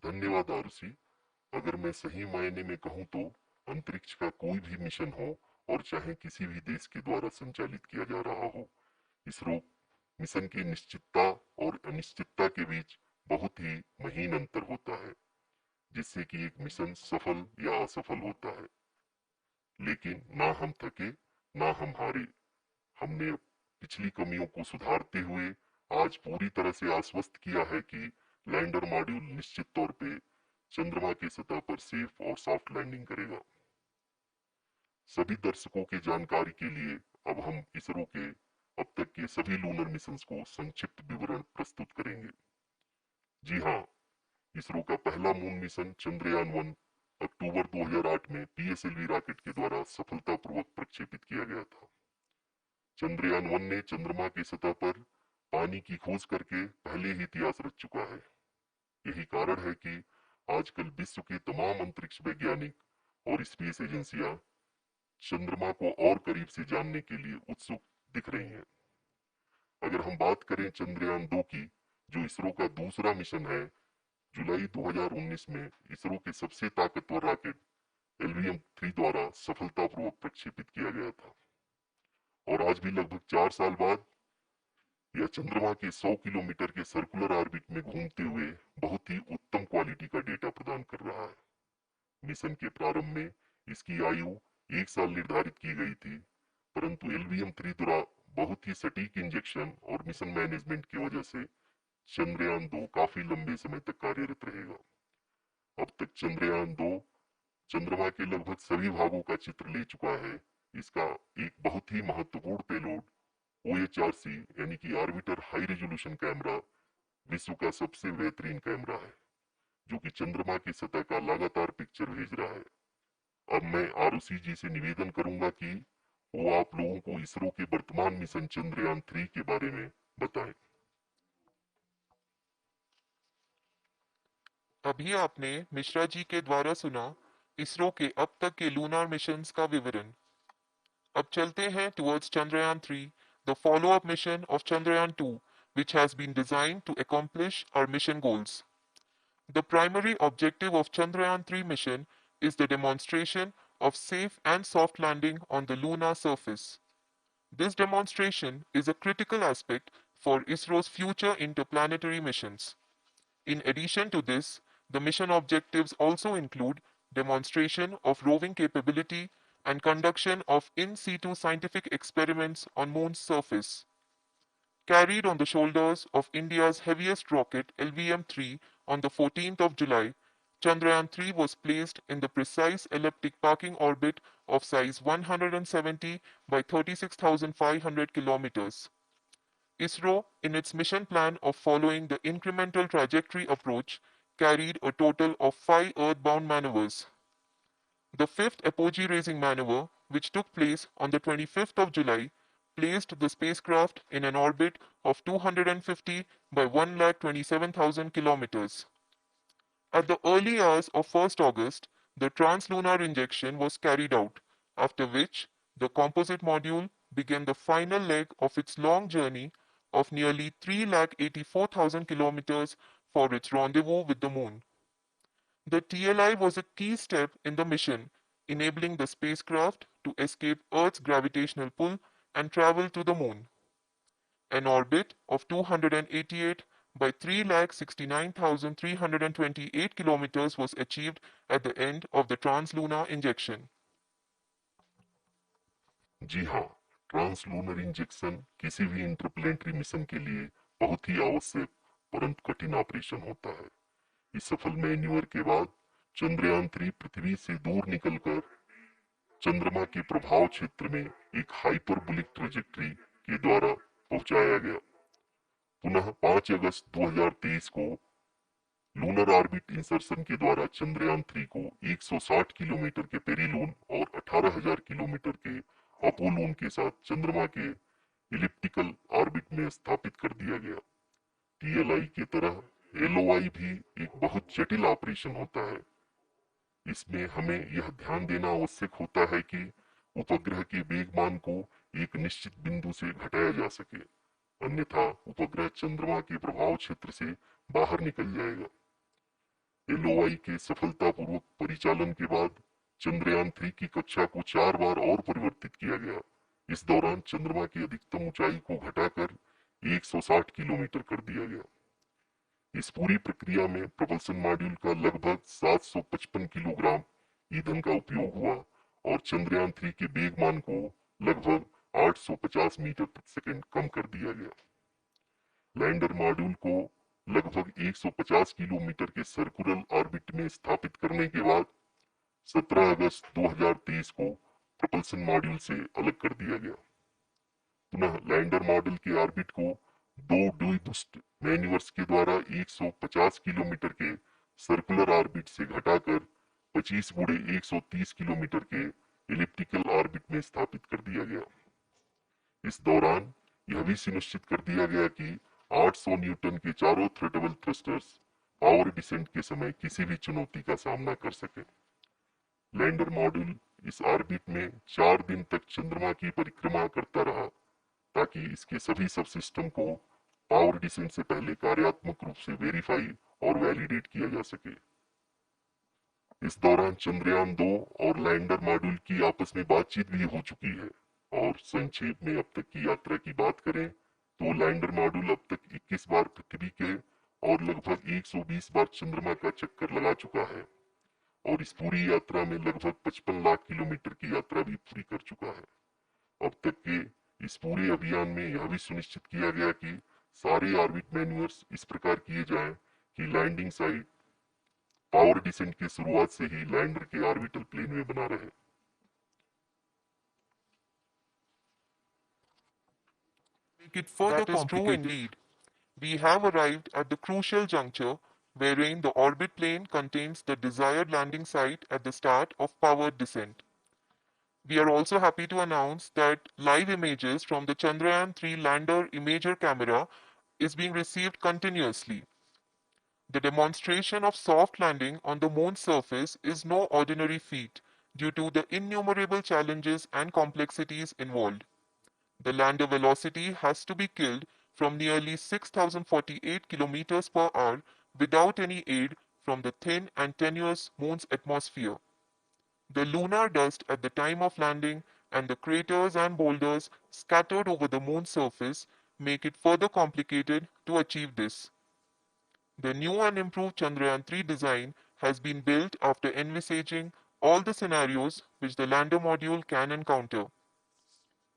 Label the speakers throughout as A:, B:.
A: धन्यवाद आरुषि। अगर मैं सही मायने में कहूँ तो अंतरिक्ष का कोई भी मिशन हो और चाहे किसी भी देश के द्वारा संचालित किया जा रहा हो, इसरो मिशन की निश्चितता और अनिश्चितता के बीच बहुत ही महीन अंतर होता है, जिससे कि एक मिशन सफल या असफल होता है। लेकिन ना हम थके, ना हम हारे। हमने पिछली कमियों को सुधारते हुए आज पूरी तरह से आश्वस्त किया है कि लैंडर मॉड्यूल निश्चित तौर पे चंद्रमा की सतह पर सेफ और सॉफ्ट लैंडिंग करेगा। सभी दर्शकों के जानकारी के लिए अब हम इसरो के अब तक के सभी लूनर मिशंस को संक्षिप्त विवरण प्रस्तुत करेंगे। जी हाँ, इसरो का पहला मून मिशन चंद्रयान 1 अक्टूबर 2008 में पीएसएलवी रॉकेट के द्वारा सफलतापूर्वक प्रक्षेपित किया गया था। चंद्रयान 1 ने चंद्रमा की सतह पर पानी की खोज करके पहले ही इतिहास रच चुका है। यही कारण है कि आजकल विश्व के तमाम अंतरिक्ष वैज्ञानिक और स्पेस एजेंसियां चंद्रमा को और करीब से जानने के लिए उत्सुक दिख रही हैं। अगर हम बात करें चंद्रयान 2 की, जो इसरो का दूसरा मिशन है, जुलाई 2019 में इसरो के सबसे ताकतवर रॉकेट LVM-3 द्वारा सफलतापूर्वक प्रक्षेपित किया गया था। और आज भी लगभग 4 साल बाद यह चंद्रमा के 100 किलोमीटर के सर्कुलर ऑर्बिट में घूमते हुए बहुत ही उत्तम क्वालिटी का डेटा प्रदान कर रहा है। मिशन के प्रारंभ में इसकी आयु 1 साल निर्धारित की गई थी, परंतु LVM-3 द्वारा बहुत ही सटीक इंजेक्शन और मिशन मैनेजमेंट की वजह से चंद्रयान 2 काफी लंबे समय तक कार्यरत रहेगा। अब तक चंद्रयान 2 चंद्रमा के लगभग सभी भागों का चित्र ले चुका है। इसका एक बहुत ही महत्वपूर्ण पेलोड OHRC यानी कि ऑर्बिटर हाई रेजोल्यूशन कैमरा विश्व का सबसे बेहतरीन कैमरा है, जो कि चंद्रमा की सतह का लगातार पिक्चर भेज रहा है। अब मैं आरुषि जी से निवेदन करूंगा कि वो आप लोगों को इसरो के वर्तमान मिशन चंद्रयान 3 के बारे में बताएं।
B: अभी आपने मिश्रा जी के द्वारा सुना इसरो के अब तक के लूनार मिशंस का विवरण। अब चलते हैं towards Chandrayaan-3, the follow-up mission of Chandrayaan-2, which has been designed to accomplish our mission goals. The primary objective of Chandrayaan-3 mission is the demonstration of safe and soft landing on the lunar surface. This demonstration is a critical aspect for ISRO's future interplanetary missions. In addition to this, the mission objectives also include demonstration of roving capability and conduction of in situ scientific experiments on Moon's surface. Carried on the shoulders of India's heaviest rocket LVM-3 on the 14th of July, Chandrayaan-3 was placed in the precise elliptic parking orbit of size 170 by 36,500 kilometers. ISRO, in its mission plan of following the incremental trajectory approach, carried a total of 5 earthbound maneuvers. The fifth apogee raising maneuver, which took place on the 25th of July, placed the spacecraft in an orbit of 250 by 1,27,000 kilometers. At the early hours of 1st August, the translunar injection was carried out, after which the composite module began the final leg of its long journey of nearly 3,84,000 kilometers for its rendezvous with the Moon. The TLI was a key step in the mission, enabling the spacecraft to escape Earth's gravitational pull and travel to the Moon. An orbit of 288 by 3,69,328 kilometers was achieved at the end of the translunar injection.
A: जी हाँ, translunar injection किसी भी interplanetary mission के लिए बहुत ही आवश्यक परंतु कठिन operation होता है। इस सफल मैन्यूअर के बाद चंद्रयान 3 पृथ्वी से दूर निकलकर चंद्रमा के प्रभाव क्षेत्र में एक हाइपरबोलिक ट्रेजेक्ट्री के द्वारा पहुंचाया गया। पुनः 5 अगस्त 2023 को लूनर ऑर्बिट इंसर्शन के द्वारा चंद्रयान 3 को 160 किलोमीटर के पेरिलून और 18,000 किलोमीटर के अपोलून के साथ चंद्रमा के इलिप्टिकल ऑर्बिट में स्थापित कर दिया गया। TLI की तरह LOI भी एक बहुत जटिल ऑपरेशन होता है। इसमें हमें यह ध्यान देना आवश्यक होता है कि उपग्रह के वेगमान को एक निश्चित बिंदु से घटाया जा सके, अन्यथा उपग्रह चंद्रमा के प्रभाव क्षेत्र से बाहर निकल जाएगा। LOI के सफलतापूर्वक परिचालन के बाद चंद्रयान 3 की कक्षा को 4 बार और परिवर्तित किया गया। इस दौरान चंद्रमा की अधिकतम ऊंचाई को घटाकर 160 किलोमीटर कर दिया गया। इस पूरी प्रक्रिया में propulsion मॉड्यूल का लगभग 755 किलोग्राम ईंधन का उपयोग हुआ और चंद्रयान 3 के वेगमान को लगभग 850 मीटर प्रति सेकंड कम कर दिया गया। लैंडर मॉड्यूल को लगभग 150 किलोमीटर के सर्कुलर ऑर्बिट में स्थापित करने के बाद 17 अगस्त 2023 को propulsion मॉड्यूल से अलग कर दिया गया। पुनः लैंडर मॉडल के ऑर्बिट को दो ड्यूई बूस्ट मैन्यूवर्स के द्वारा 150 किलोमीटर के सर्कुलर ऑर्बिट से घटाकर 25 गुणे 130 किलोमीटर के एलिप्टिकल ऑर्बिट में स्थापित कर दिया गया। इस दौरान यह भी सुनिश्चित कर दिया गया कि 800 न्यूटन के चारों थ्रटेबल थ्रस्टर्स पावर डिसेंट के समय किसी भी चुनौती का सामना कर सके। लैंडर मॉड्यूल इस ऑर्बिट में 4 दिन तक चंद्रमा की परिक्रमा करता रहा ताकि इसके सभी सबसिस्टम को पावर डिसेंट से पहले कार्यात्मक रूप से वेरीफाई और वैलिडेट किया जा सके। इस दौरान चंद्रयान 2 और लैंडर मॉड्यूल की आपस में बातचीत भी हो चुकी है। और संक्षेप में अब तक की यात्रा की बात करें तो लैंडर मॉड्यूल अब तक 21 बार पृथ्वी के और लगभग 120 बार चंद्रमा का चक्कर लगा चुका है और इस पूरी यात्रा में लगभग 55 लाख किलोमीटर की यात्रा भी पूरी कर चुका है। अब तक के इस पूरे अभियान में यह भी सुनिश्चित किया गया कि सारे ऑर्बिट मैन्यूअर्स इस प्रकार किए जाएं कि लैंडिंग साइट पावर डिसेंट की शुरुआत से ही लैंडर के ऑर्बिटल प्लेन में बना रहे।
B: Make it further that is true indeed. We have arrived at the crucial juncture wherein the orbit plane contains the desired landing site at the start of powered descent. We are also happy to announce that live images from the Chandrayaan-3 lander imager camera is being received continuously. The demonstration of soft landing on the moon's surface is no ordinary feat due to the innumerable challenges and complexities involved. The lander velocity has to be killed from nearly 6,048 kilometers per hour without any aid from the thin and tenuous moon's atmosphere. The lunar dust at the time of landing and the craters and boulders scattered over the moon's surface make it further complicated to achieve this. The new and improved Chandrayaan-3 design has been built after envisaging all the scenarios which the lander module can encounter.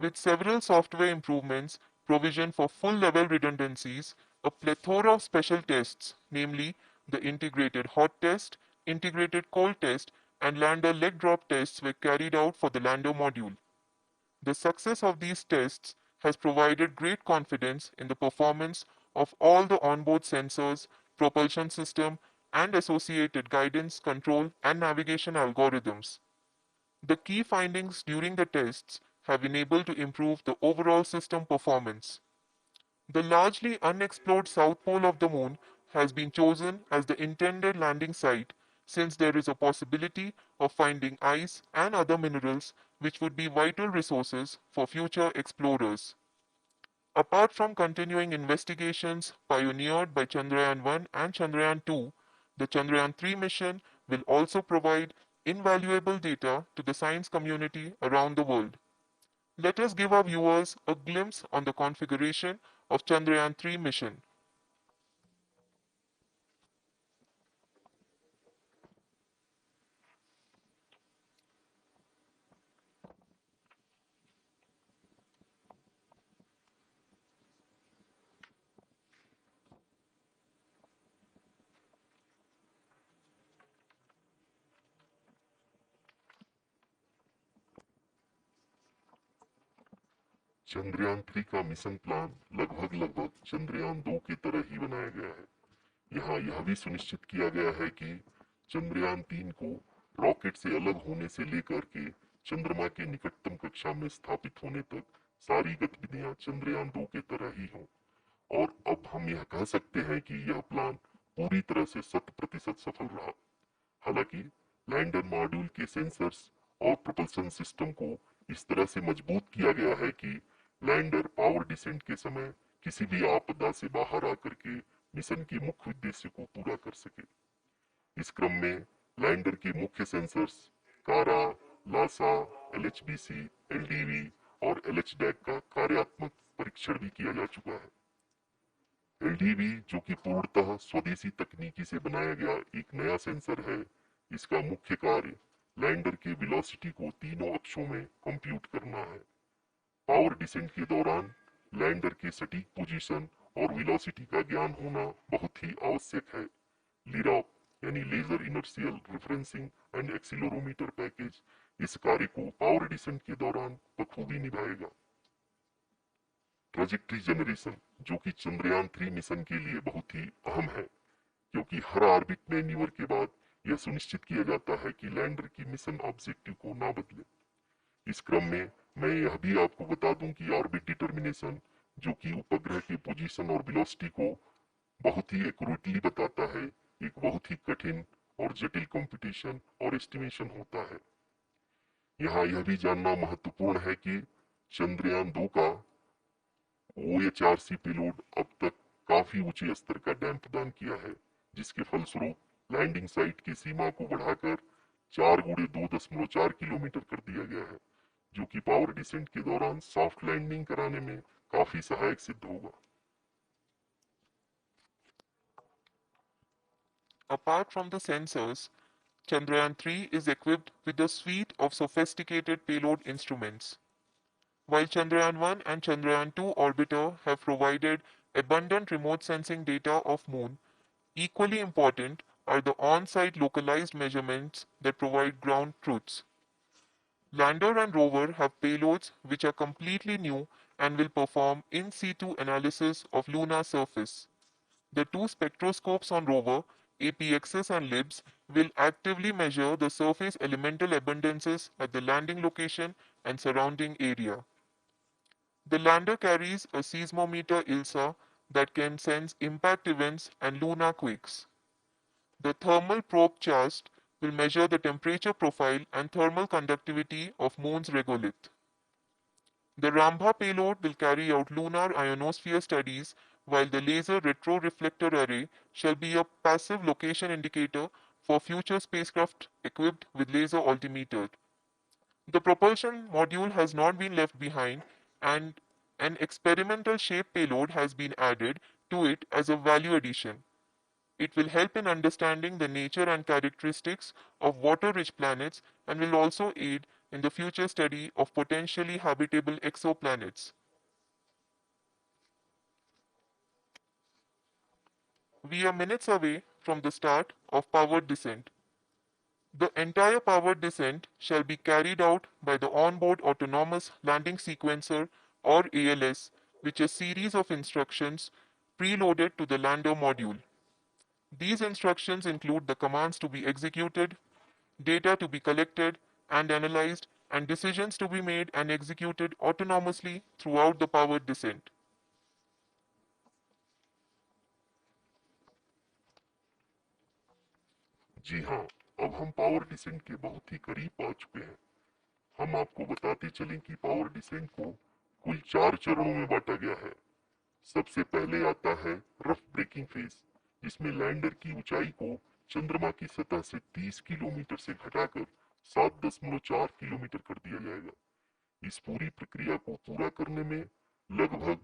B: With several software improvements, provision for full-level redundancies, a plethora of special tests, namely the integrated hot test, integrated cold test, and lander leg drop tests were carried out for the lander module. The success of these tests has provided great confidence in the performance of all the onboard sensors, propulsion system, and associated guidance, control, and navigation algorithms. The key findings during the tests have enabled to improve the overall system performance. The largely unexplored south pole of the moon has been chosen as the intended landing site since there is a possibility of finding ice and other minerals which would be vital resources for future explorers. Apart from continuing investigations pioneered by Chandrayaan-1 and Chandrayaan-2, the Chandrayaan-3 mission will also provide invaluable data to the science community around the world. Let us give our viewers a glimpse on the configuration of Chandrayaan-3 mission.
A: Chandrayaan 3 का mission plan लगभग चंद्रयान 2 की तरह ही बनाया गया है। यहाँ यह भी सुनिश्चित किया गया है कि चंद्रयान 3 को रॉकेट से अलग होने से लेकर के चंद्रमा के निकटतम कक्षा में स्थापित होने तक सारी गतिविधियां चंद्रयान 2 की तरह ही हों। और अब हम यह कह सकते हैं कि यह प्लान पूरी तरह से 100% सफल रहा। हालांकि लैंडर मॉड्यूल के सेंसर्स और प्रोपल्शन सिस्टम को इस तरह से मजबूत किया गया है कि लैंडर पावर डिसेंट के समय किसी भी आपदा से बाहर आकर के मिशन के मुख्य उद्देश्य को पूरा कर सके। इस क्रम में लैंडर के मुख्य सेंसर्स कारा, लासा, एलएचबीसी, एलडीवी और एलएचडैक का कार्यात्मक परीक्षण भी किया जा चुका है। एलडीवी, जो कि पूर्णतः स्वदेशी तकनीकी से बनाया गया एक नया सेंसर है, इसका मुख्य कार्य लैंडर के वेलोसिटी को तीनों अक्षों में कंप्यूट करना है। पावर डिसेंट के दौरान लैंडर के सटीक पोजीशन और वेलोसिटी का ज्ञान होना बहुत ही आवश्यक है। लिरॉप यानी laser inertial referencing and accelerometer package इस कार्य को पावर डिसेंट के दौरान बखूबी निभाएगा। ट्रैजेक्टरी जनरेशन, जो कि चंद्रयान 3 मिशन के लिए बहुत ही अहम है, क्योंकि हर ऑर्बिट मैन्यूवर के बाद यह सुनिश्चित किया जाता है कि लैंडर की मिशन ऑब्जेक्टिव को ना बदले। इस क्रम में मैं यह भी आपको बता दूं कि ऑर्बिट डिटर्मिनेशन, जो कि उपग्रह की पोजीशन और वेलोसिटी को बहुत ही एक्यूरेटली बताता है, एक बहुत ही कठिन और जटिल कंप्यूटेशन और एस्टिमेशन होता है। यहाँ यह भी जानना महत्वपूर्ण है कि चंद्रयान 2 का OHRC पेलोड अब तक काफी ऊंचे स्तर का डैम प्रदान किया है, जिसके फलस्वरूप लैंडिंग साइट की सीमा को बढ़ाकर 4x2.4 किलोमीटर कर दिया गया है, जो कि पावर डिसेंट के दौरान सॉफ्ट लैंडिंग कराने में काफी सहायक सिद्ध होगा।
B: Apart from the sensors, Chandrayaan-3 is equipped with a suite of sophisticated payload instruments. While Chandrayaan-1 and Chandrayaan-2 orbiter have provided abundant remote sensing data of Moon, equally important are the on-site localized measurements that provide ground truths. Lander and rover have payloads which are completely new and will perform in situ analysis of lunar surface. The two spectroscopes on rover, APXS and LIBS, will actively measure the surface elemental abundances at the landing location and surrounding area. The lander carries a seismometer ILSA that can sense impact events and lunar quakes. The thermal probe CHAST will measure the temperature profile and thermal conductivity of Moon's regolith. The Rambha payload will carry out lunar ionosphere studies, while the laser retroreflector array shall be a passive location indicator for future spacecraft equipped with laser altimeter. The propulsion module has not been left behind, and an experimental shape payload has been added to it as a value addition. It will help in understanding the nature and characteristics of water-rich planets and will also aid in the future study of potentially habitable exoplanets. We are minutes away from the start of powered descent. The entire powered descent shall be carried out by the onboard autonomous landing sequencer or ALS, which is a series of instructions preloaded to the lander module. These instructions include the commands to be executed, data to be collected and analyzed, and decisions to be made and executed autonomously throughout the powered descent.
A: जी हाँ, अब हम power descent के बहुत ही करीब आ चुके हैं। हम आपको बताते चलें कि पावर डिसेंट को कुल 4 चरणों में बांटा गया है। सबसे पहले आता है रफ ब्रेकिंग फेज, जिसमें लैंडर की ऊंचाई को चंद्रमा की सतह से 30 किलोमीटर से घटाकर 7.4 किलोमीटर कर दिया जाएगा। इस पूरी प्रक्रिया को पूरा करने में लगभग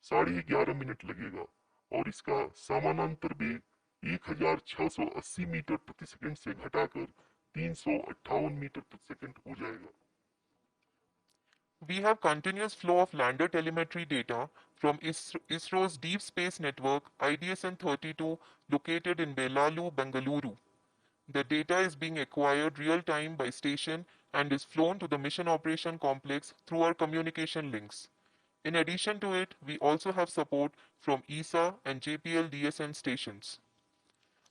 A: 11.5 मिनट लगेगा और इसका समानांतर वेग 1680 मीटर प्रति सेकंड से घटाकर 358 मीटर प्रति सेकंड हो जाएगा।
B: We have continuous flow of lander telemetry data from ISRO's Deep Space Network IDSN-32 located in Belalu, Bengaluru. The data is being acquired real time by station and is flown to the Mission Operation Complex through our communication links. In addition to it, we also have support from ESA and JPL DSN stations.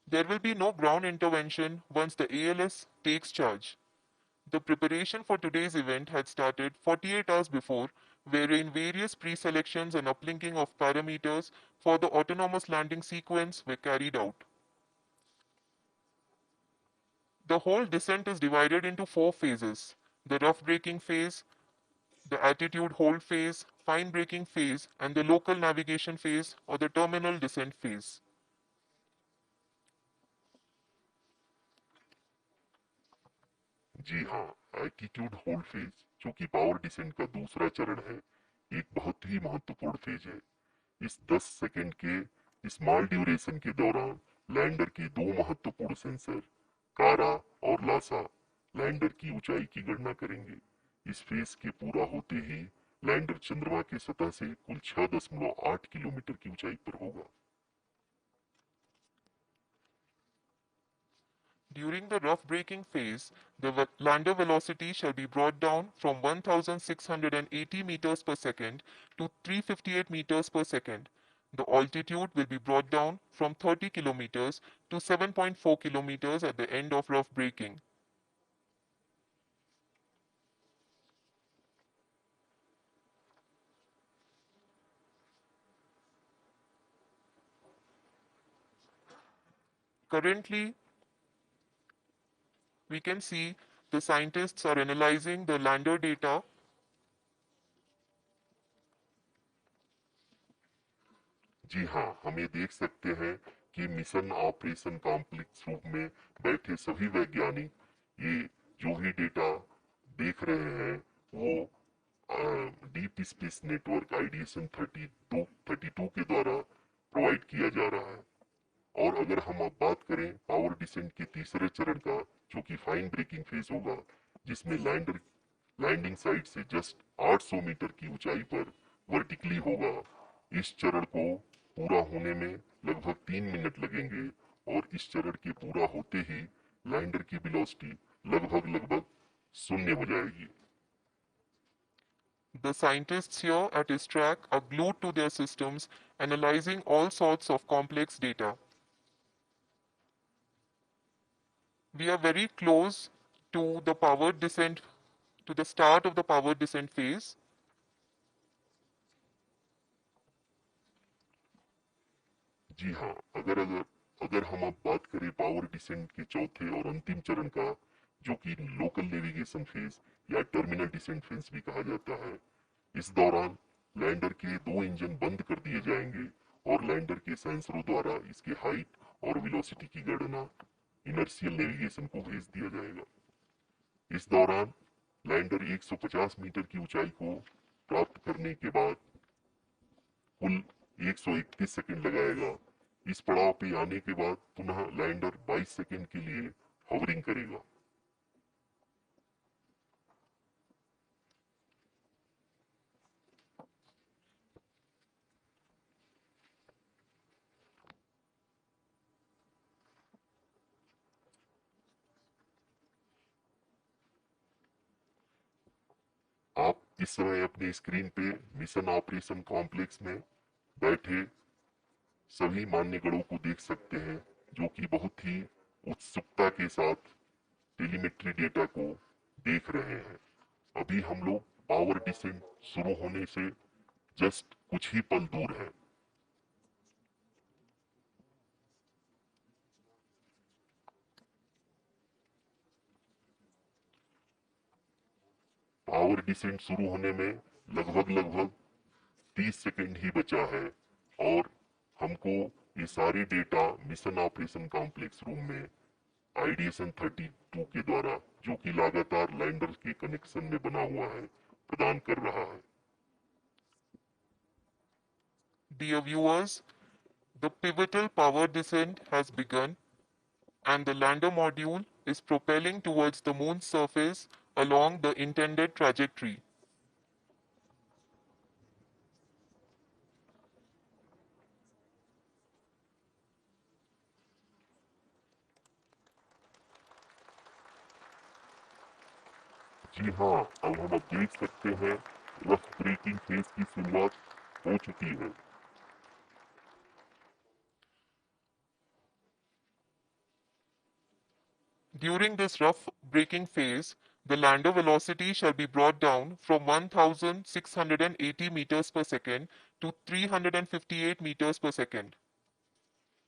B: There will be no ground intervention once the ALS takes charge. The preparation for today's event had started 48 hours before, wherein various pre-selections and uplinking of parameters for the autonomous landing sequence were carried out. The whole descent is divided into four phases: the rough braking phase, the attitude hold phase, fine braking phase, and the local navigation phase, or the terminal descent phase.
A: जी हाँ, altitude hold phase, जो कि power descent का दूसरा चरण है, एक बहुत ही महत्वपूर्ण फेज है। इस 10 सेकंड के स्मॉल ड्यूरेशन के दौरान लैंडर के दो महत्वपूर्ण सेंसर कारा और लासा लैंडर की ऊंचाई की गणना करेंगे। इस फेज के पूरा होते ही लैंडर चंद्रमा की सतह से कुल 6.8 किलोमीटर की ऊंचाई पर होगा।
B: During the rough braking phase, the lander velocity shall be brought down from 1680 meters per second to 358 meters per second. The altitude will be brought down from 30 kilometers to 7.4 kilometers at the end of rough braking. Currently, we can see the scientists are analyzing the lander data.
A: जी हाँ, हमें देख सकते हैं कि mission operation complex रूप में बैठे सभी वैज्ञानिक ये जो भी डेटा देख रहे हैं वो डीप स्पेस नेटवर्क आईडीएसएन 32 के द्वारा प्रोवाइड किया जा रहा है। और अगर हम अब बात करें पावर डिसेंट के तीसरे चरण का, जो कि फाइन ब्रेकिंग फेज होगा, जिसमें लैंडर लैंडिंग साइट से जस्ट 800 मीटर की ऊंचाई पर वर्टिकली होगा। इस चरण को पूरा होने में लगभग 3 मिनट लगेंगे और इस चरण के पूरा होते ही लैंडर की वेलोसिटी लगभग लगभग शून्य हो जाएगी।
B: The scientists here at his track are glued to their systems, analyzing all sorts of complex data. We are very close to the power descent, to the start of the power descent phase.
A: जी हाँ, अगर अगर अगर हम अब बात करें power descent के चौथे और अंतिम चरण का, जो कि लोकल नेविगेशन फेज या टर्मिनल डिसेंट फेज भी कहा जाता है, इस दौरान लैंडर के दो इंजन बंद कर दिए जाएंगे और लैंडर के सेंसरों द्वारा इसके हाइट और वेलोसिटी की गणना इनर्शियल नेविगेशन को भेज दिया जाएगा। इस दौरान लैंडर 150 मीटर की ऊंचाई को प्राप्त करने के बाद कुल 131 सेकंड लगाएगा। इस पड़ाव पे आने के बाद पुनः लैंडर 22 सेकंड के लिए हवरिंग करेगा। आप इस समय अपनी स्क्रीन पे मिशन ऑपरेशन कॉम्प्लेक्स में बैठे सभी मान्यगणों को देख सकते हैं, जो कि बहुत ही उत्सुकता के साथ टेलीमेट्री डेटा को देख रहे हैं। अभी हम लोग पावर डिसेंट शुरू होने से जस्ट कुछ ही पल दूर हैं। पावर डिसेंट शुरू होने में लगभग लगभग 30 सेकंड ही बचा है और हमको ये सारे data mission operation complex room में आईडीएसएन 32 के द्वारा, जो कि लगातार लैंडर के कनेक्शन में बना हुआ है, प्रदान कर रहा है।
B: Dear viewers, the pivotal power descent has begun and the lander module is propelling towards the moon's surface along the intended trajectory.
A: जी हाँ, अब हम अब देख सकते हैं रफ ब्रेकिंग फेज की शुरुआत हो चुकी है।
B: During this rough braking phase, the lander velocity shall be brought down from 1680 meters per second to 358 meters per second.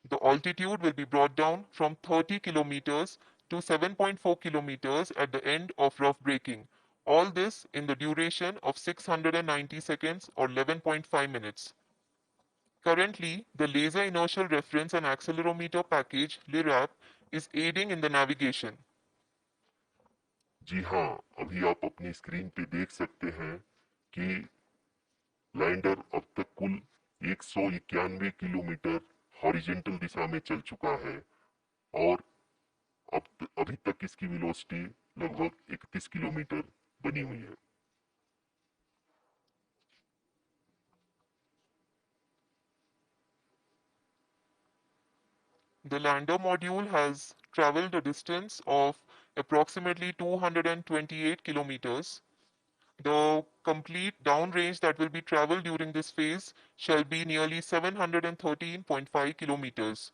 B: The altitude will be brought down from 30 kilometers to 7.4 kilometers at the end of rough braking. All this in the duration of 690 seconds or 11.5 minutes. Currently, the Laser Inertial Reference and Accelerometer package (LIRAP) is aiding in the navigation.
A: जी हाँ, अभी आप अपनी screen पे देख सकते हैं कि lander अब तक कुल 191 किलोमीटर हॉरिजेंटल दिशा में चल चुका है और अभी तक इसकी वेलोसिटी लगभग 31 किलोमीटर बनी हुई है।
B: The lander module has traveled a distance of approximately 228 kilometers. The complete downrange that will be traveled during this phase shall be nearly 713.5 kilometers.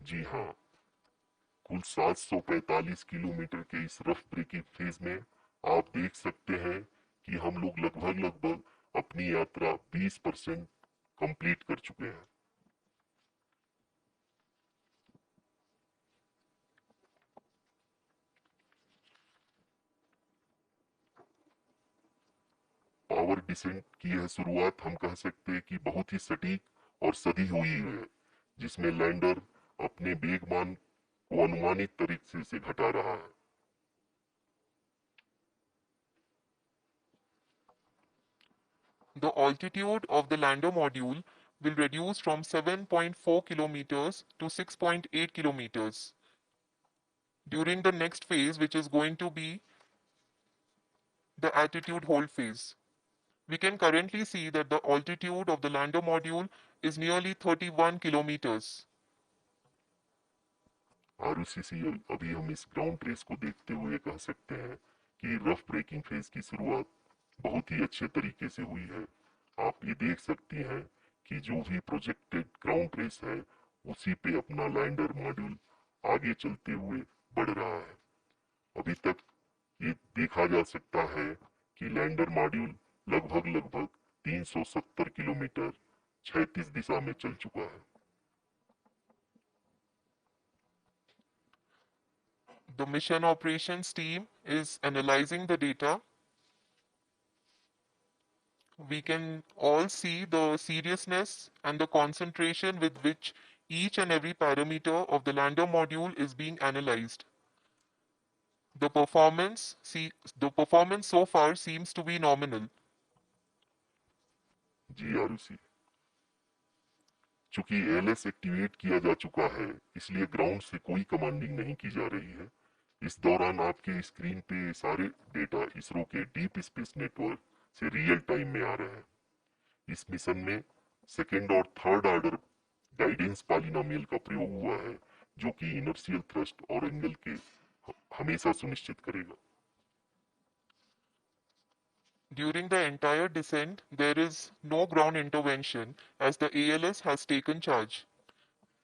A: जी हाँ, कुल 745 किलोमीटर के इस रफ ब्रेकिंग फेज में आप देख सकते हैं कि हम लोग लगभग लगभग अपनी यात्रा 20% कंप्लीट कर चुके हैं। पावर डिसेंट की यह शुरुआत हम कह सकते हैं कि बहुत ही सटीक और सधी हुई है, जिसमें लैंडर अपने वेगमान को अनुमानित तरीके से घटा रहा है।
B: The altitude of the lander module will reduce from 7.4 kilometers to 6.8 kilometers during the next phase, which is going to be the attitude hold phase. We can currently see that the altitude of the lander module is nearly 31 kilometers.
A: आरयूसीसीएल अभी हम इस ground race को देखते हुए कह सकते हैं कि रफ ब्रेकिंग फेज की शुरुआत बहुत ही अच्छे तरीके से हुई है। आप ये देख सकते हैं कि जो भी प्रोजेक्टेड ग्राउंड रेस है उसी पे अपना लैंडर मॉड्यूल आगे चलते हुए बढ़ रहा है। अभी तक ये देखा जा सकता है कि लैंडर मॉड्यूल लगभग लगभग 370 किलोमीटर 36 दिशा में चल चुका है।
B: The mission operations team is analyzing the data. We can all see the seriousness and the concentration with which each and every parameter of the lander module is being analyzed. The performance, the performance so far seems to be nominal.
A: जी आरुषि, चूंकि LS activate किया जा चुका है इसलिए ground से कोई commanding नहीं की जा रही है। इस दौरान आपके स्क्रीन पे सारे डेटा इसरो के डीप स्पेस नेटवर्क से रियल टाइम में आ रहे हैं। इस मिशन में सेकेंड और थर्ड ऑर्डर गाइडेंस पॉलिनोमियल का प्रयोग हुआ है, जो कि इनर्शियल थ्रस्ट और एंगल के हमेशा सुनिश्चित करेगा।
B: During the entire descent, there is no ground intervention as the ALS has taken charge.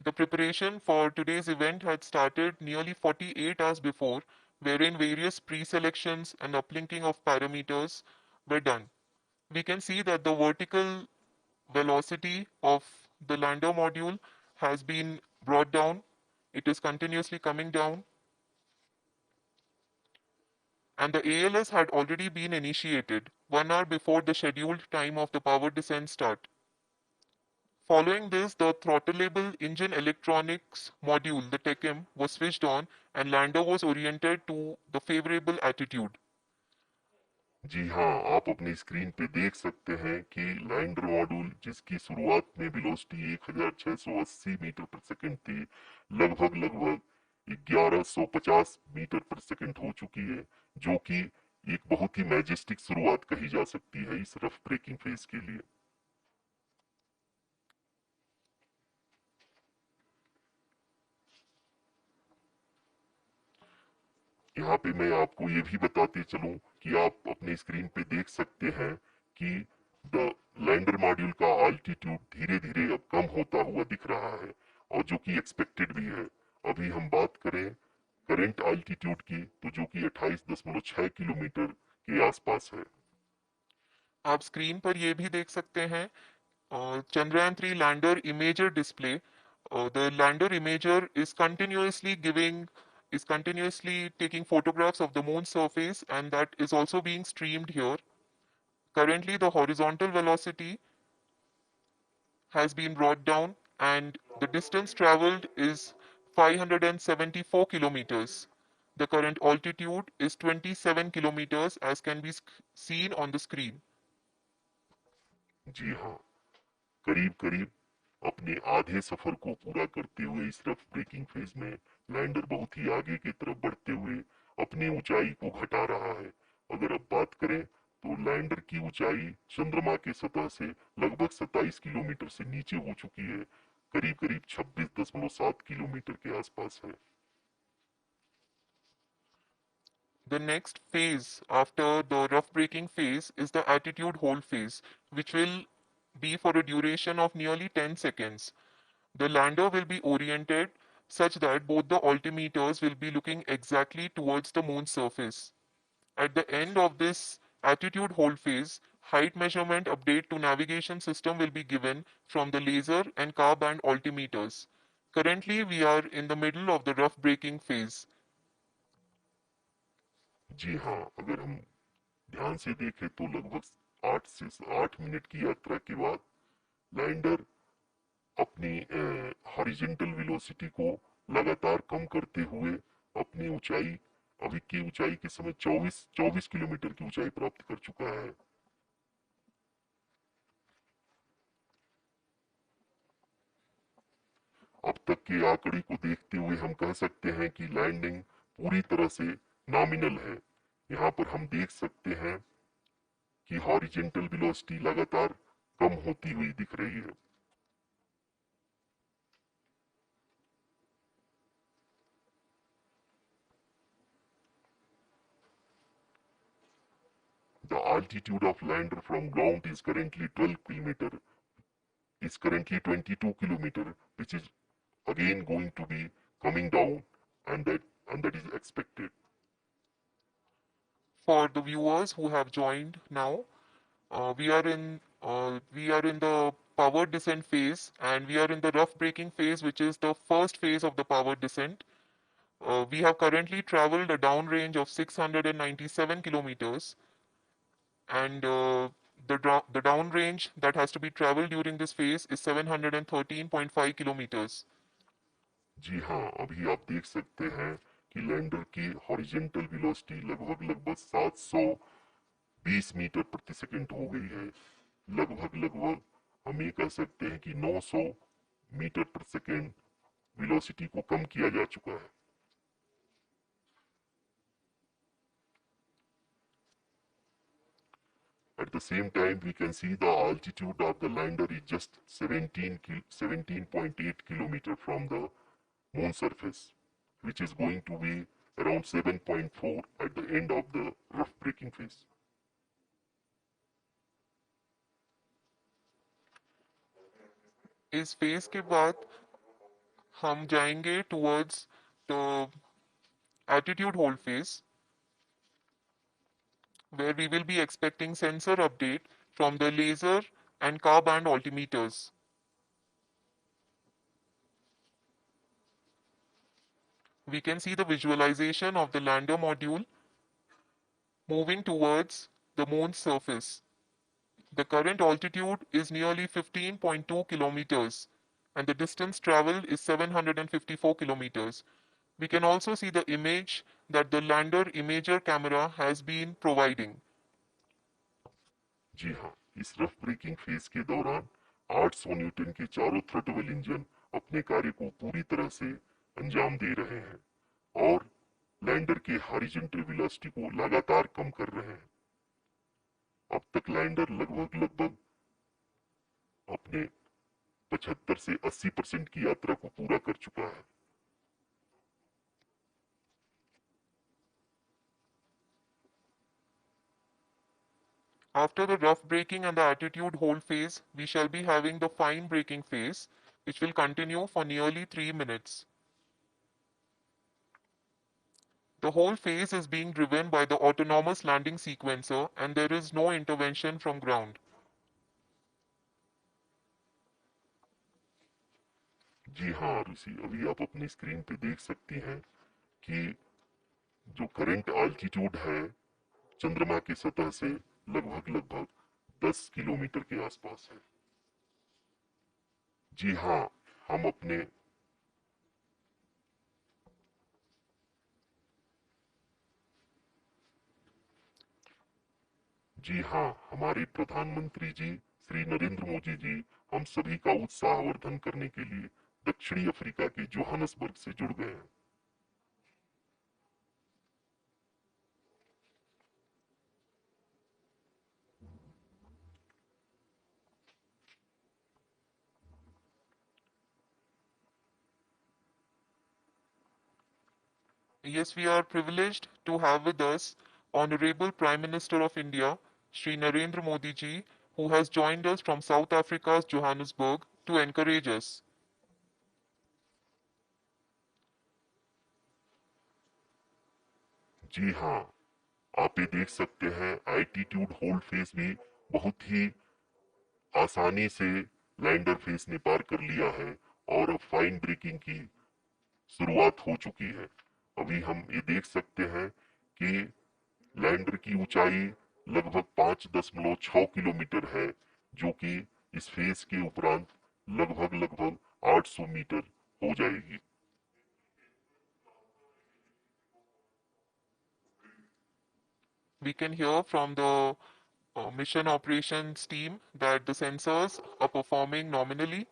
B: The preparation for today's event had started nearly 48 hours before, wherein various pre-selections and uplinking of parameters were done. We can see that the vertical velocity of the lander module has been brought down. It is continuously coming down, and the ALS had already been initiated 1 hour before the scheduled time of the power descent start. Following this, the throttleable engine electronics module, the TECM, was switched on and lander was oriented to the favorable attitude.
A: जी हाँ, आप अपनी screen पे देख सकते हैं कि lander module जिसकी शुरुआत में वेलोसिटी 1680 मीटर पर सेकंड थी, लगभग लगभग 1150 मीटर पर सेकंड हो चुकी है, जो कि एक बहुत ही मैजेस्टिक शुरुआत कही जा सकती है इस रफ ब्रेकिंग फेज के लिए। यहाँ पे मैं आपको ये भी बताते चलूं कि आप अपने स्क्रीन पे देख सकते हैं कि द लैंडर मॉड्यूल का अल्टीट्यूड धीरे धीरे अब कम होता हुआ दिख रहा है, और जो कि एक्सपेक्टेड भी है। अभी हम बात करें करंट अल्टीट्यूड की तो जो कि 28.6 किलोमीटर के आसपास है।
B: आप स्क्रीन पर ये भी देख सकते हैं Chandrayaan 3 lander imager display. The lander imager is continuously taking photographs of the moon's surface, and that is also being streamed here. Currently, the horizontal velocity has been brought down, and the distance traveled is 574 kilometers. The current altitude is 27 kilometers as can be seen on the screen.
A: जी हाँ, करीब करीब अपने आधे सफर को पूरा करते हुए इस रफ ब्रेकिंग फेज में लैंडर बहुत ही आगे की तरफ बढ़ते हुए अपनी ऊंचाई को घटा रहा है। अगर अब बात करें तो लैंडर की ऊंचाई चंद्रमा के सतह से लगभग 27 किलोमीटर से नीचे हो चुकी है, करीब करीब 26.7 किलोमीटर के आसपास है।
B: The next phase after the rough braking phase is the attitude hold phase, which will be for a duration of nearly 10 seconds. The lander will be oriented such that both the altimeters will be looking exactly towards the moon's surface. At the end of this attitude hold phase, height measurement update to navigation system will be given from the laser and car band altimeters. Currently, we are in the middle of the rough braking phase.
A: जी हाँ, अगर हम ध्यान से देखें तो लगभग 8 minute की यात्रा के बाद लैंडर अपनी हॉरिजेंटल वेलोसिटी को लगातार कम करते हुए अपनी ऊंचाई अभी की ऊंचाई के समय 24 किलोमीटर की ऊंचाई प्राप्त कर चुका है। अब तक के आंकड़े को देखते हुए हम कह सकते हैं कि लैंडिंग पूरी तरह से नॉमिनल है। यहाँ पर हम देख सकते हैं कि हॉरिजेंटल वेलोसिटी लगातार कम होती हुई दिख रही है। The altitude of lander from ground is currently 12 kilometer is currently 22 kilometer, which is again going to be coming down, and that is expected.
B: For the viewers who have joined now, we are in the power descent phase, and we are in the rough braking phase, which is the first phase of the power descent. We have currently traveled a downrange of 697 kilometers, and the downrange that has to be traveled during this phase is 713.5 kilometers.
A: जी हाँ, अभी आप देख सकते हैं कि lander की horizontal velocity लगभग 720 metre प्रति सेकंड हो गई है। लगभग हम ये कह सकते हैं कि 900 मीटर प्रति सेकंड वेलोसिटी को कम किया जा चुका है। At the same time, we can see the altitude of the lander is just 17.8 kilometer from the moon surface, which is going to be around 7.4 at the end of the rough braking phase.
B: इस phase के बाद हम जाएंगे towards the attitude hold phase, where we will be expecting sensor update from the laser and car band altimeters. We can see the visualization of the lander module moving towards the moon's surface. The current altitude is nearly 15.2 kilometers, and the distance traveled is 754 kilometers. We can also see the image that the lander imager camera has been providing.
A: जी हाँ, इस rough breaking phase के दौरान 800 Newton के चारों throttle engine अपने कार्य को पूरी तरह से अंजाम दे रहे हैं और लैंडर के हॉरिजॉन्टल वेलोसिटी को लगातार कम कर रहे हैं। अब तक लैंडर लगभग अपने 75 से 80% की यात्रा को पूरा कर चुका है।
B: After the rough braking and the attitude hold phase, we shall be having the fine braking phase, which will continue for nearly 3 minutes. The whole phase is being driven by the autonomous landing sequencer, and there is no intervention from ground.
A: जी हाँ ऋषि, अभी आप अपनी screen पे देख सकते हैं कि जो करंट आल्टीट्यूड है चंद्रमा की सतह से लगभग 10 किलोमीटर के आसपास है। जी हाँ, हम अपने जी हाँ, हमारे प्रधानमंत्री जी श्री नरेंद्र मोदी जी हम सभी का उत्साहवर्धन करने के लिए दक्षिणी अफ्रीका के जोहानसबर्ग से जुड़ गए हैं।
B: Yes, we are privileged to have with us Honorable Prime Minister of India, Sri Narendra Modi ji, who has joined us from South Africa's Johannesburg to encourage us.
A: जी हाँ, आप ये देख सकते हैं एल्टीट्यूड होल्ड फेस भी बहुत ही आसानी से लैंडर फेस ने पार कर लिया है और अब फाइन ब्रेकिंग की शुरुआत हो चुकी है। अभी हम ये देख सकते हैं कि लैंडर की ऊंचाई लगभग 5.6 किलोमीटर है, जो कि इस फेज के उपरांत लगभग लगभग 800 मीटर हो जाएगी।
B: We can hear from the mission operations team that the sensors are performing nominally,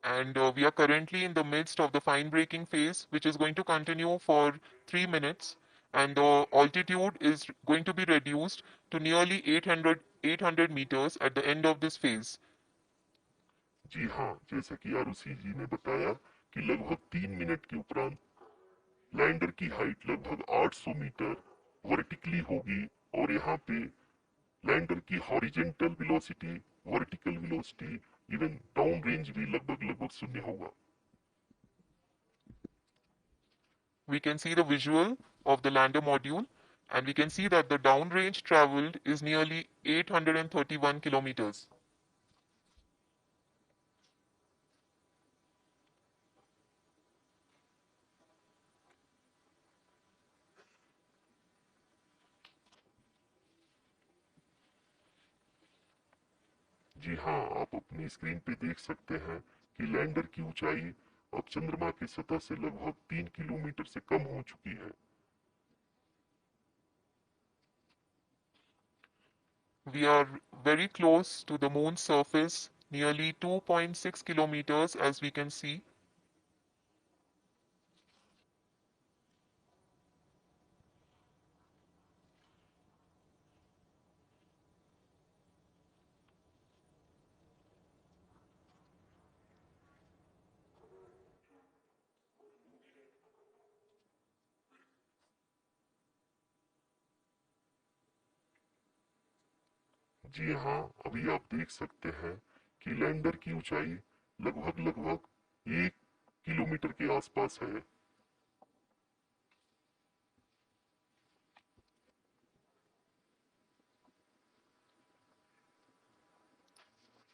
B: and we are currently in the midst of the fine braking phase, which is going to continue for 3 minutes, and the altitude is going to be reduced to nearly 800 meters at the end of this phase.
A: जी हाँ, जैसा कि आरुषि जी ने बताया कि लगभग 3 minute के उपरांत lander की हाइट लगभग 800 मीटर वर्टिकली होगी और यहाँ पे लैंडर की horizontal velocity, vertical velocity, even down range भी लगभग लगभग शून्य होगा।
B: We can see the visual of the lander module, and we can see that the downrange traveled is nearly 831 kilometers.
A: जी हाँ, आप अपनी स्क्रीन पे देख सकते हैं कि लैंडर की ऊंचाई अब चंद्रमा की सतह से लगभग 3 किलोमीटर से कम हो चुकी है।
B: We are very close to the moon's surface, nearly 2.6 kilometers as we can see.
A: जी हाँ, अभी आप देख सकते हैं कि लैंडर की ऊंचाई लगभग लगभग 1 किलोमीटर के आसपास है।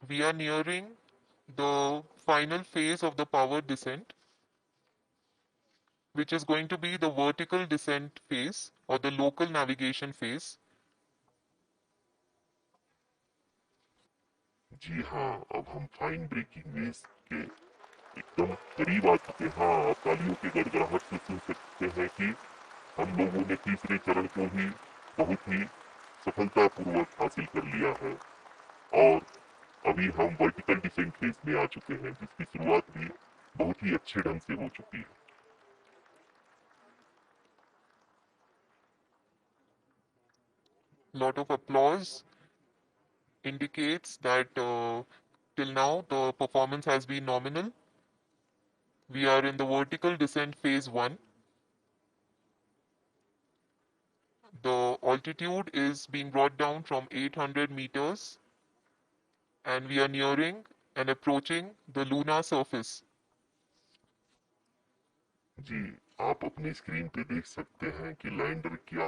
B: We are nearing the final phase of the power descent, which is going to be the vertical descent phase or the local navigation phase.
A: जी हाँ, अब हम फाइन ब्रेकिंग वेव के एकदम करीब आ चुके हैं। हाँ, आप तालियों की गड़गड़ाहट से सुन सकते हैं कि हम लोगों ने तीसरे चरण को ही बहुत ही सफलतापूर्वक हासिल कर लिया है और अभी हम वर्टिकल डिसेंट फेज में आ चुके हैं, जिसकी शुरुआत भी बहुत ही अच्छे ढंग से हो चुकी है।
B: Lot of applause indicates that till now the performance has been nominal. We are in the vertical descent phase 1. The altitude is being brought down from 800 meters, and we are nearing and approaching the lunar surface.
A: जी, आप अपनी screen पे देख सकते हैं कि lander क्या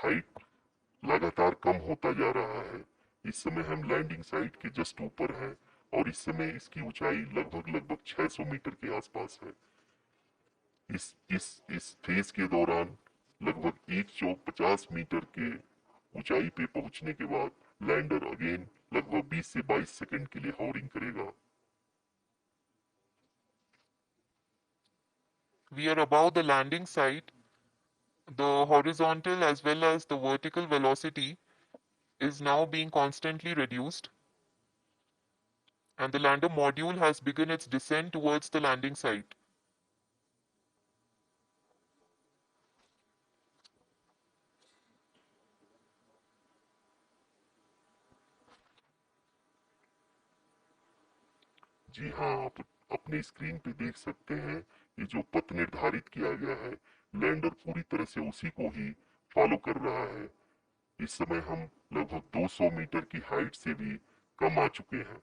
A: height लगातार कम होता जा रहा है। इस समय हम लैंडिंग साइट के जस्ट ऊपर हैं और इस समय इसकी ऊंचाई लगभग लगभग 600 मीटर के आसपास है। इस फेज के दौरान लगभग 150 मीटर के ऊंचाई पे पहुंचने के बाद लैंडर अगेन लगभग 20 से 22 सेकंड के लिए हॉरिंग करेगा।
B: We are above the landing site. The horizontal as well as the vertical velocity is now being constantly reduced, and the lander module has begun its descent towards the landing site.
A: जी हाँ, आप अपने screen पे देख सकते हैं ये जो पथ निर्धारित किया गया है, लैंडर पूरी तरह से उसी को ही फॉलो कर रहा है। इस समय हम लगभग 200 मीटर की हाइट से भी कम आ चुके हैं।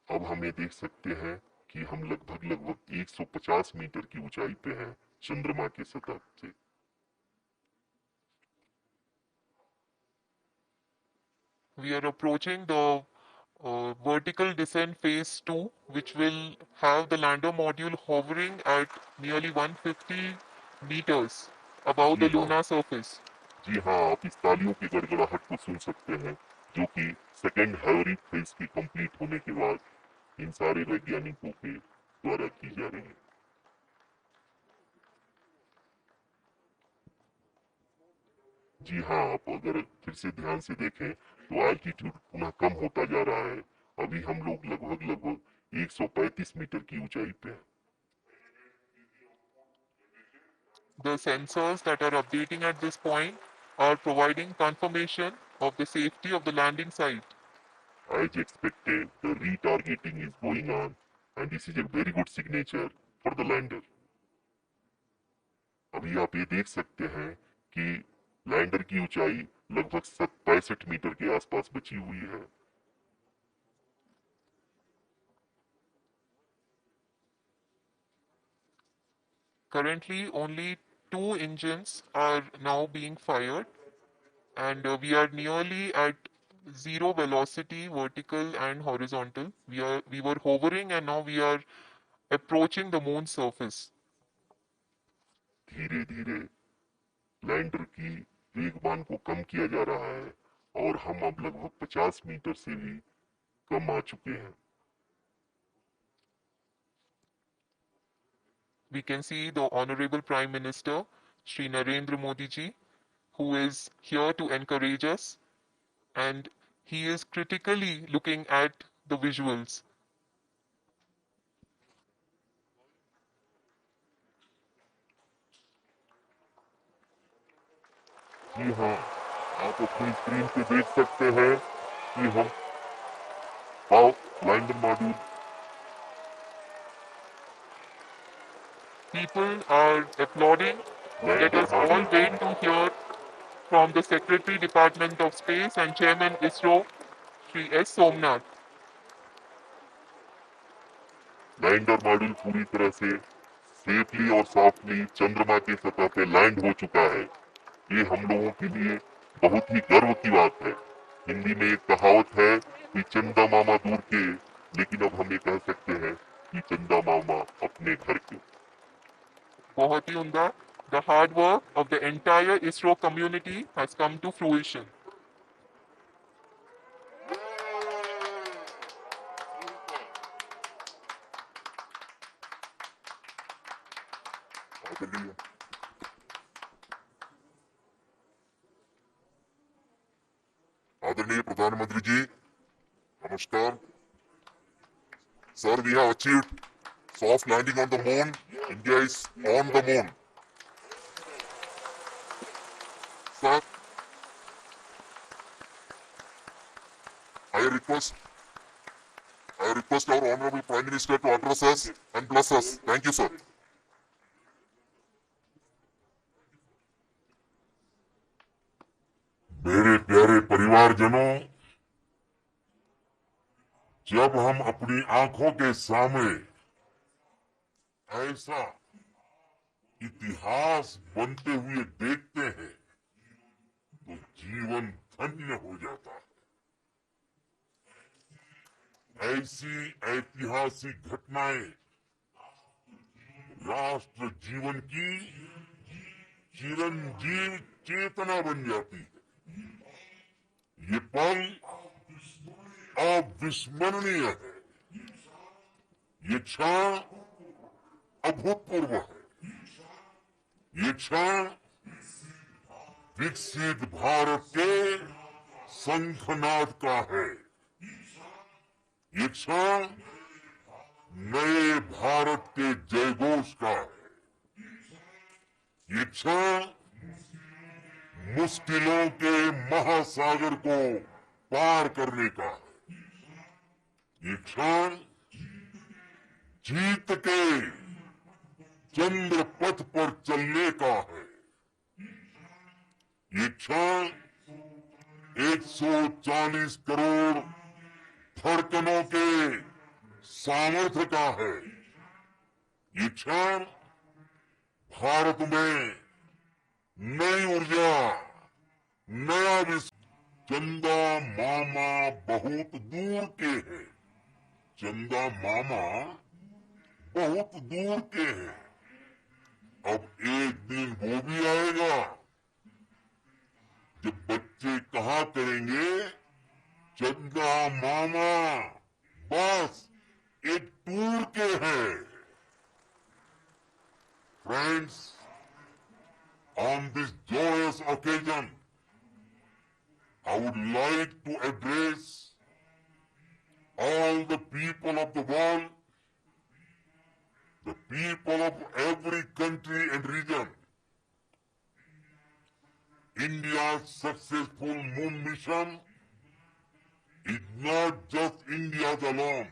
A: अब हम ये देख सकते हैं कि हम लगभग 150 मीटर की ऊंचाई पे हैं चंद्रमा की सतह से।
B: We are approaching the vertical descent phase 2, which will have the lander module hovering at nearly 150 meters above
A: ji
B: the
A: हाँ,
B: lunar surface.
A: जी हाँ, आप इस तालियों की गड़गड़ाहट को सुन सकते हैं जो कि सेकेंड हैवरिक फेज की कंप्लीट होने के बाद इन सारे वैज्ञानिकों के द्वारा की जा रही है। जी हाँ, आप अगर फिर से ध्यान से देखें तो एल्टीट्यूड पुनः कम होता जा रहा है। अभी हम लोग लगभग 135 मीटर की ऊंचाई पे हैं।
B: The sensors that are updating at this point are providing confirmation of the safety of the landing site.
A: As expected, the retargeting is going on and this is a very good signature for the lander. अभी आप ये देख सकते हैं कि lander की ऊंचाई लगभग 65 मीटर के आसपास बची हुई है।
B: Currently, only two engines are now being fired, and we are nearly at zero velocity, vertical and horizontal. We were hovering, and now we are approaching the moon's surface.
A: धीरे धीरे लैंडर की वेगमान को कम किया जा रहा है और हम अब लगभग 50 मीटर से भी कम आ चुके हैं।
B: We can see the Honorable Prime Minister, Shri Narendra Modi ji, who is here to encourage us, and he is critically looking at the visuals.
A: जी हाँ, आप अपनी स्क्रीन पे देख सकते हैं कि हम lander module
B: People are applauding. Let
A: lander
B: us all
A: module
B: wait to hear from the Secretary Department of Space and Chairman ISRO, Sri S. Somnath.
A: Lander module पूरी तरह से सेफली और सॉफ्टली चंद्रमा की सतह पे लैंड हो चुका है। ये हम लोगों के लिए बहुत ही गर्व की बात है। हिंदी में एक कहावत है कि चंदा मामा दूर के, लेकिन अब हम ये कह सकते हैं कि चंदा मामा अपने घर के।
B: बहुत ही उम्दा. The hard work of the entire ISRO community has come to fruition.
A: आदरणीय आदरणीय प्रधानमंत्री जी, नमस्कार। Sir, we have achieved soft landing on the moon. India is on the moon. Sir, I request I request our Honorable Prime Minister to address us and bless us. Thank you, sir. मेरे प्यारे परिवारजनों, जब हम अपनी आंखों के सामने ऐसा इतिहास बनते हुए देखते हैं तो जीवन धन्य हो जाता है। ऐसी ऐतिहासिक घटनाएं राष्ट्र जीवन की चिरंजीव चेतना बन जाती है। ये पल अविस्मरणीय है। ये क्षण अभूतपूर्व है। ये क्षण विकसित भारत के शंखनाद का है। ये क्षण नए भारत के जयघोष का है। ये क्षण मुश्किलों के महासागर को पार करने का है। ये क्षण जीत के चंद्र पथ पर चलने का है। ये क्षण 140 करोड़ धड़कनों के सामर्थ्य का है। ये क्षण भारत में नई ऊर्जा, नया विश्व। चंदा मामा बहुत दूर के हैं। चंदा मामा बहुत दूर के हैं। अब एक दिन वो भी आएगा जब बच्चे कहा करेंगे, चंदा मामा बस एक टूर के हैं। Friends, on this joyous occasion, I would like to address all the people of the world, the people of every country and region. India's successful moon mission is not just India's alone.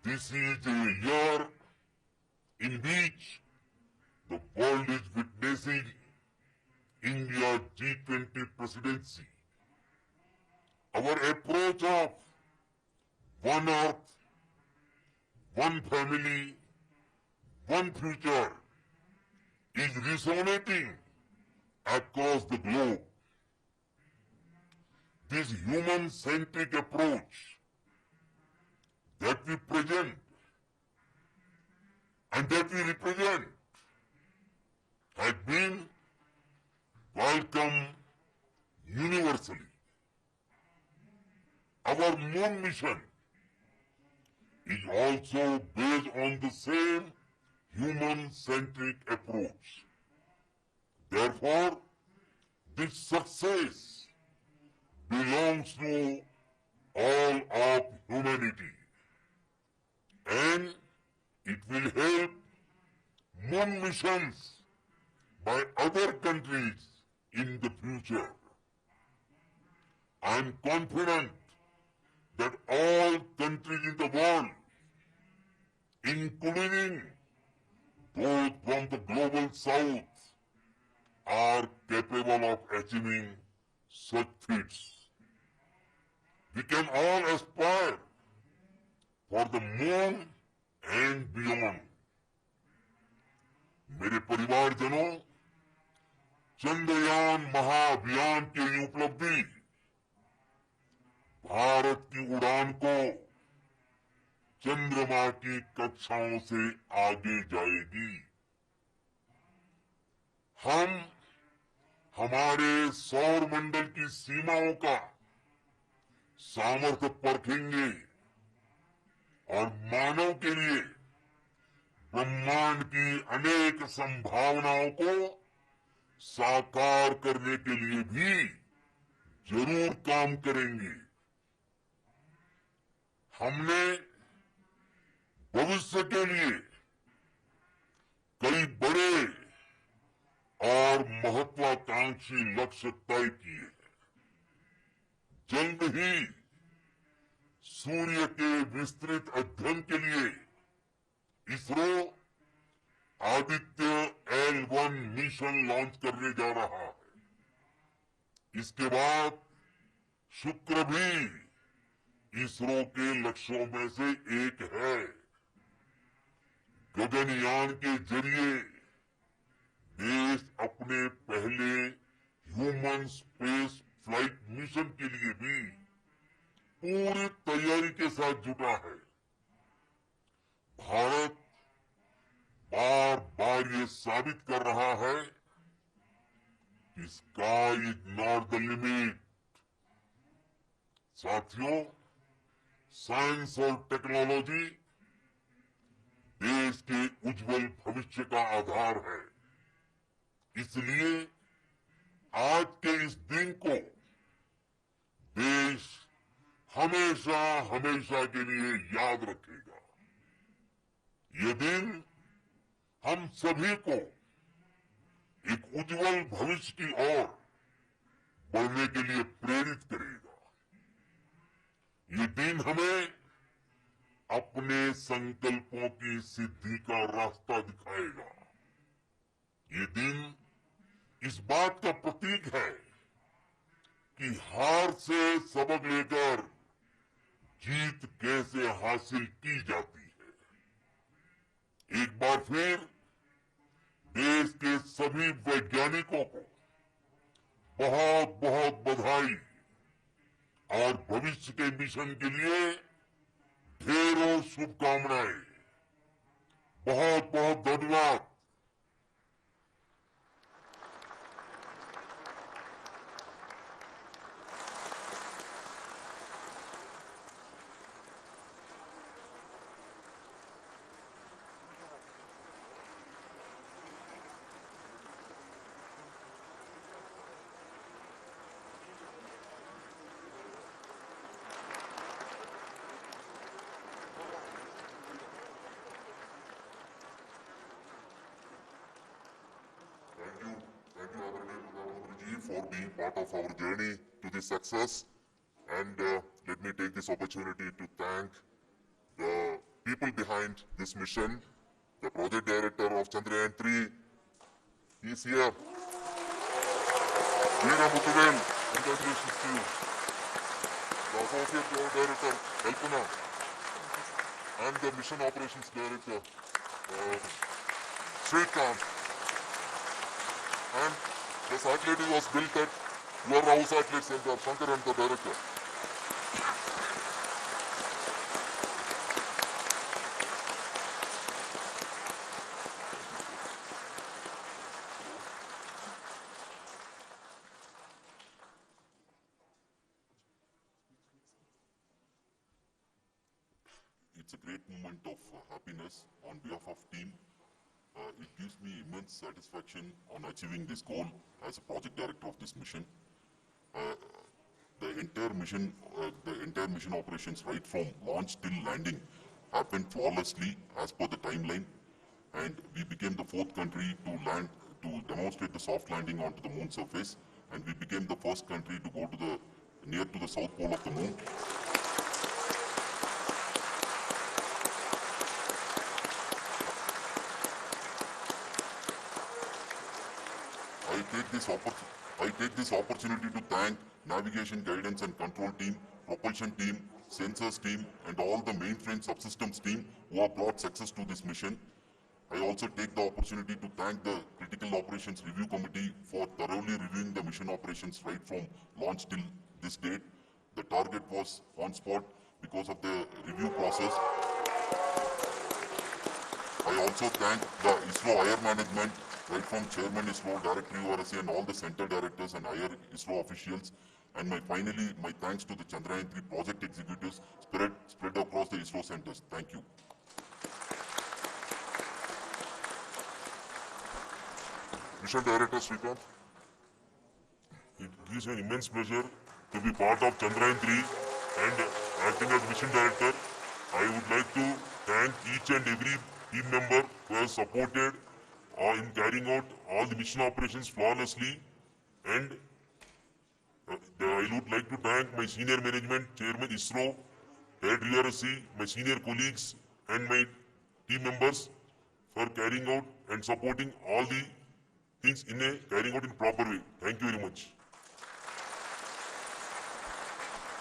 A: This is a year in which the world is witnessing India's G20 presidency. Our approach of one earth, one family, one future is resonating across the globe. This human-centric approach that we present and that we represent has been welcomed universally. Our moon mission is also based on the same human-centric approach. Therefore, this success belongs to all of humanity, and it will help moon missions by other countries in the future. I am confident that all countries in the world, including those from the global south, are capable of achieving such feats. We can all aspire for the moon and beyond. मेरे परिवारजनों, चंद्रयान महाअभियान की उपलब्धि भारत की उड़ान को चंद्रमा की कक्षाओं से आगे जाएगी। हम हमारे सौर मंडल की सीमाओं का सामर्थ्य परखेंगे और मानव के लिए ब्रह्मांड की अनेक संभावनाओं को साकार करने के लिए भी जरूर काम करेंगे। हमने भविष्य के लिए कई बड़े और महत्वाकांक्षी लक्ष्य तय किए। जल्द ही सूर्य के विस्तृत अध्ययन के लिए ISRO Aditya L1 mission launch करने जा रहा है। इसके बाद शुक्र भी इसरो के लक्ष्यों में से एक है। गगनयान के जरिए देश अपने पहले ह्यूमन स्पेस फ्लाइट मिशन के लिए भी पूरी तैयारी के साथ जुटा है। भारत बार बार ये साबित कर रहा है कि sky is not the limit. साथियों, साइंस और टेक्नोलॉजी देश के उज्जवल भविष्य भविष्य का आधार है। इसलिए आज के इस दिन को देश हमेशा हमेशा के लिए याद रखेगा। ये दिन हम सभी को एक उज्जवल भविष्य की ओर बढ़ने के लिए प्रेरित करेगा। ये दिन हमें अपने संकल्पों की सिद्धि का रास्ता दिखाएगा। ये दिन इस बात का प्रतीक है कि हार से सबक लेकर जीत कैसे हासिल की जाती है। एक बार फिर देश के सभी वैज्ञानिकों को बहुत बहुत बधाई और भविष्य के मिशन के लिए ढेरों शुभकामनाएं। बहुत बहुत धन्यवाद। Thank you, Adranil Pradhan for being part of our journey to this success. And let me take this opportunity to thank the people behind this mission, the project director of Chandrayaan-3. He's here. Veera Muthuvel, congratulations to you. The associate project director, Kalpana, and the mission operations director, Srikanth. And the satellite was built at your house satellite center, Shankaran, the director. It's a great moment of happiness on behalf of team. It gives me immense satisfaction on achieving this goal as a project director of this mission. The entire mission operations, right from launch till landing, happened flawlessly as per the timeline, and we became the fourth country to demonstrate the soft landing onto the moon surface, and we became the first country to go to near to the south pole of the moon. I take this opportunity to thank navigation guidance and control team, propulsion team, sensors team, and all the mainframe subsystems team who have brought success to this mission. I also take the opportunity to thank the Critical Operations Review Committee for thoroughly reviewing the mission operations right from launch till this date. The target was on spot because of the review process. I also thank the ISRO higher management, right from Chairman ISRO, Director URSC, and all the center directors and higher ISRO officials. And finally, my thanks to the Chandrayaan-3 project executives spread across the ISRO centers. Thank you. Mission Director Srikanth, it gives me an immense pleasure to be part of Chandrayaan-3 and acting as Mission Director. I would like to thank each and every team member who has supported in carrying out all the mission operations flawlessly, and I would like to thank my senior management, Chairman ISRO, Head URSC, my senior colleagues and my team members for carrying out and supporting all the things carrying out in proper way. Thank you very much.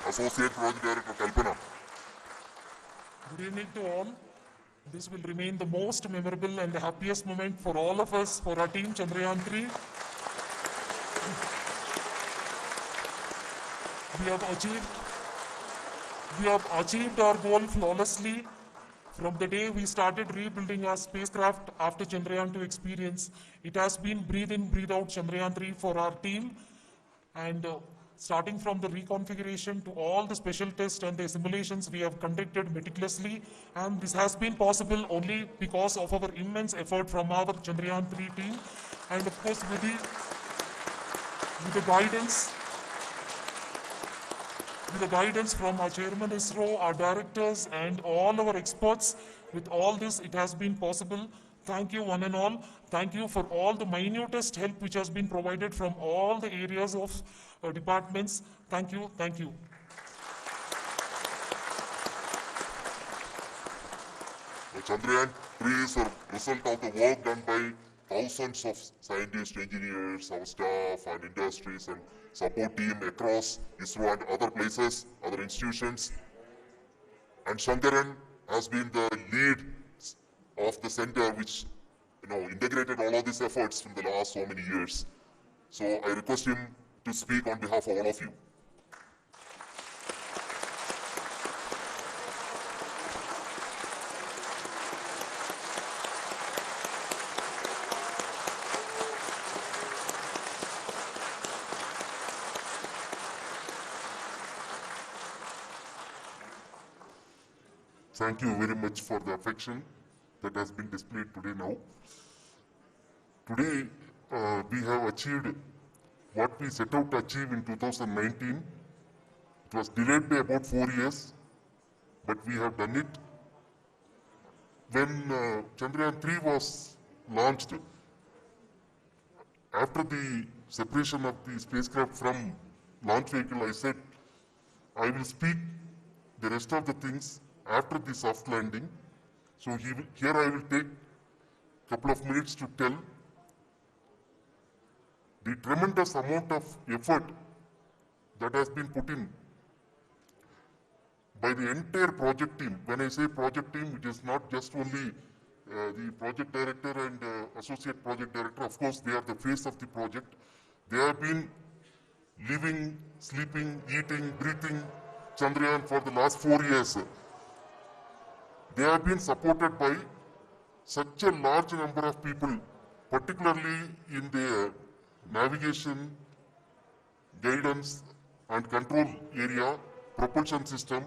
A: Associate Project Director Kalpana.
C: Good evening to all. This will remain the most memorable and the happiest moment for all of us, for our team Chandrayaan-3. We have achieved our goal flawlessly. From the day we started rebuilding our spacecraft after Chandrayaan-2 experience, it has been breathe in, breathe out Chandrayaan-3 for our team. And starting from the reconfiguration to all the special tests and the simulations we have conducted meticulously. And this has been possible only because of our immense effort from our Chandrayaan-3 team. And of course, with the guidance from our chairman ISRO, our directors, and all our experts. With all this, it has been possible. Thank you, one and all. Thank you for all the minutest help which has been provided from all the areas of departments. Thank you. Thank you.
A: Chandrayaan-3 is a result of the work done by thousands of scientists, engineers, our staff, and industries, and support team across ISRO and other places, other institutions. And Shankaran has been the lead of the center which integrated all of these efforts from the last so many years. So I request him to speak on behalf of all of you. Thank you very much for the affection that has been displayed today now. Today, we have achieved what we set out to achieve in 2019. It was delayed by about 4 years, but we have done it. When Chandrayaan-3 was launched, after the separation of the spacecraft from launch vehicle, I said, I will speak the rest of the things after the soft landing. So here I will take a couple of minutes to tell the tremendous amount of effort that has been put in by the entire project team. When I say project team, it is not just only the project director and associate project director. Of course, they are the face of the project. They have been living, sleeping, eating, breathing Chandrayaan for the last 4 years. They have been supported by such a large number of people, particularly in the navigation, guidance, and control area, propulsion system.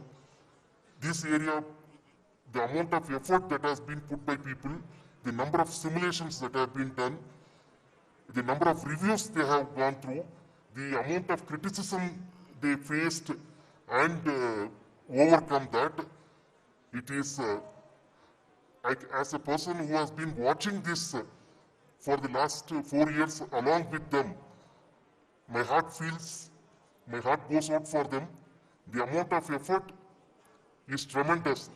A: This area, the amount of effort that has been put by people, the number of simulations that have been done, the number of reviews they have gone through, the amount of criticism they faced and overcome that, it is, as a person who has been watching this for the last 4 years along with them, my heart goes out for them. The amount of effort is tremendous.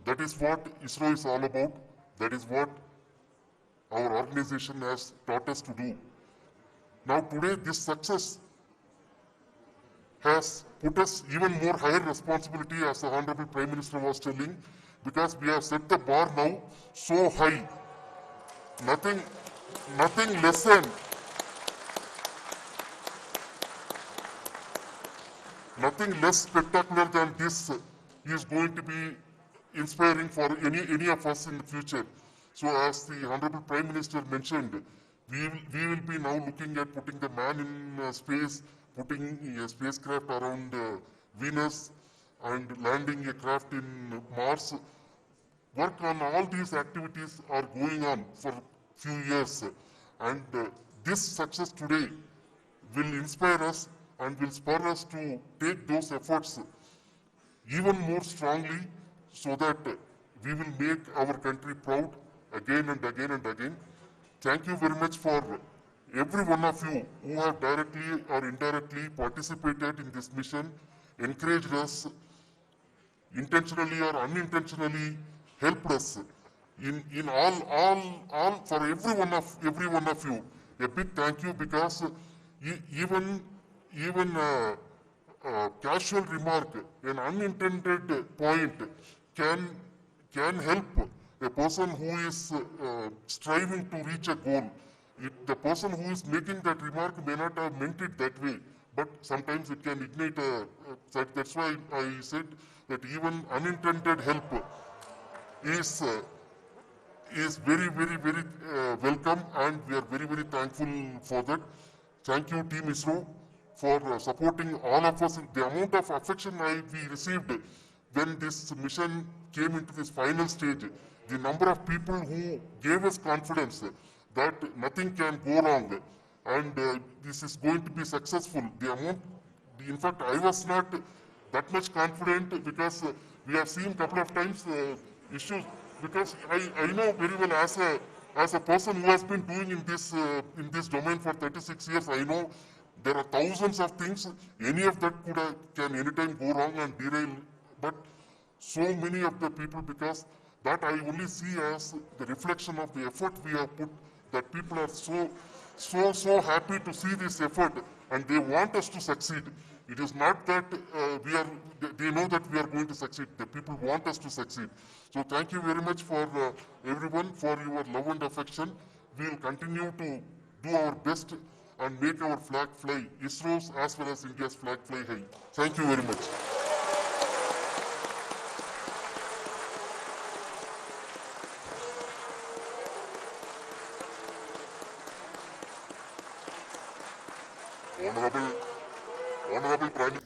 A: That is what ISRO is all about. That is what our organization has taught us to do. Now today, this success has put us even more higher responsibility, as the Honorable Prime Minister was telling, because we have set the bar now so high. Nothing less than nothing less spectacular than this is going to be inspiring for any of us in the future. So as the Honorable Prime Minister mentioned, we will be now looking at putting the man in space, putting a spacecraft around Venus, and landing a craft in Mars. Work on all these activities are going on for a few years. And this success today will inspire us and will spur us to take those efforts even more strongly so that we will make our country proud again and again and again. Thank you very much for every one of you who have directly or indirectly participated in this mission, encouraged us, intentionally or unintentionally helped us in all for every one of you. A big thank you, because even casual remark, an unintended point can help a person who is striving to reach a goal. The person who is making that remark may not have meant it that way, but sometimes it can ignite that's why I said that even unintended help is very, very, very welcome, and we are very, very thankful for that. Thank you, Team ISRO.
D: for supporting all of us. The amount of affection we received when this mission came into this final stage, the number of people who gave us confidence that nothing can go wrong and this is going to be successful. In fact, I was not that much confident because we have seen couple of times issues. Because I know very well as a person who has been doing in this domain for 36 years, I know there are thousands of things. Any of that can anytime go wrong and derail. But so many of the people, because that I only see as the reflection of the effort we have put, that people are so happy to see this effort and they want us to succeed. It is not that they know that we are going to succeed. The people want us to succeed. So thank you very much for everyone for your love and affection. We will continue to do our best and make our flag fly, ISRO's as well as India's flag fly high. Thank you very much. Honorable Prime